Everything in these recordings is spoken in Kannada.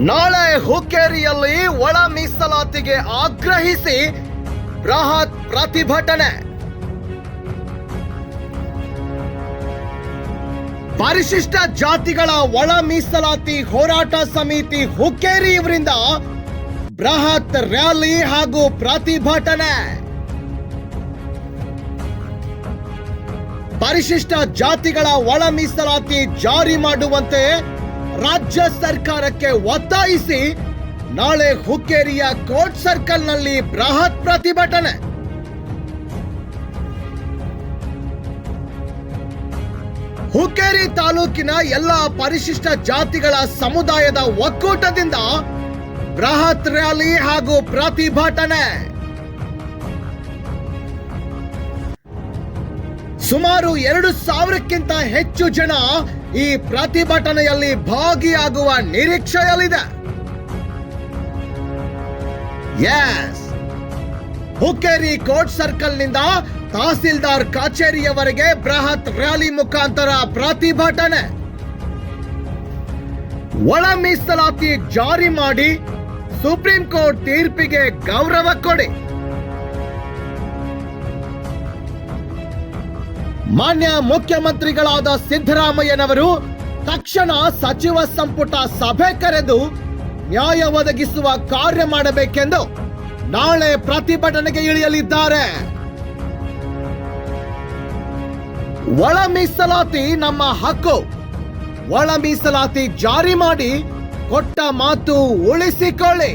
ನಾಳೆ ಹುಕ್ಕೇರಿಯಲ್ಲಿ ಒಳ ಮೀಸಲಾತಿಗೆ ಆಗ್ರಹಿಸಿ ಬೃಹತ್ ಪ್ರತಿಭಟನೆ. ಪರಿಶಿಷ್ಟ ಜಾತಿಗಳ ಒಳ ಮೀಸಲಾತಿ ಹೋರಾಟ ಸಮಿತಿ ಹುಕ್ಕೇರಿ ಇವರಿಂದ ಬೃಹತ್ ರ್ಯಾಲಿ ಹಾಗೂ ಪ್ರತಿಭಟನೆ. ಪರಿಶಿಷ್ಟ ಜಾತಿಗಳ ಒಳ ಮೀಸಲಾತಿ ಜಾರಿ ಮಾಡುವಂತೆ ರಾಜ್ಯ ಸರ್ಕಾರಕ್ಕೆ ಒತ್ತಾಯಿಸಿ ನಾಳೆ ಹುಕ್ಕೇರಿಯ ಕೋರ್ಟ್ ಸರ್ಕಲ್ ನಲ್ಲಿ ಬೃಹತ್ ಪ್ರತಿಭಟನೆ. ಹುಕ್ಕೇರಿ ತಾಲೂಕಿನ ಎಲ್ಲ ಪರಿಶಿಷ್ಟ ಜಾತಿಗಳ ಸಮುದಾಯದ ಒಕ್ಕೂಟದಿಂದ ಬೃಹತ್ ರ್ಯಾಲಿ ಹಾಗೂ ಪ್ರತಿಭಟನೆ. ಸುಮಾರು 2,000ಕ್ಕಿಂತ ಹೆಚ್ಚು ಜನ ಈ ಪ್ರತಿಭಟನೆಯಲ್ಲಿ ಭಾಗಿಯಾಗುವ ನಿರೀಕ್ಷೆಯಲ್ಲಿದೆ. ಹುಕ್ಕೇರಿ ಕೋರ್ಟ್ ಸರ್ಕಲ್ ನಿಂದ ತಹಸೀಲ್ದಾರ್ ಕಚೇರಿಯವರೆಗೆ ಬೃಹತ್ ರ್ಯಾಲಿ ಮುಖಾಂತರ ಪ್ರತಿಭಟನೆ. ಒಳ ಮೀಸಲಾತಿ ಜಾರಿ ಮಾಡಿ ಸುಪ್ರೀಂ ಕೋರ್ಟ್ ತೀರ್ಪಿಗೆ ಗೌರವ ಕೊಡಿ. ಮಾನ್ಯ ಮುಖ್ಯಮಂತ್ರಿಗಳಾದ ಸಿದ್ದರಾಮಯ್ಯನವರು ತಕ್ಷಣ ಸಚಿವ ಸಂಪುಟ ಸಭೆ ಕರೆದು ನ್ಯಾಯ ಒದಗಿಸುವ ಕಾರ್ಯ ಮಾಡಬೇಕೆಂದು ನಾಳೆ ಪ್ರತಿಭಟನೆಗೆ ಇಳಿಯಲಿದ್ದಾರೆ. ಒಳ ಮೀಸಲಾತಿ ನಮ್ಮ ಹಕ್ಕು. ಒಳ ಮೀಸಲಾತಿ ಜಾರಿ ಮಾಡಿ ಕೊಟ್ಟ ಮಾತು ಉಳಿಸಿಕೊಳ್ಳಿ.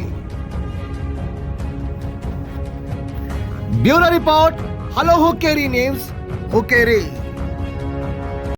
Bureau report, hello Hukkeri news, Hukkeri.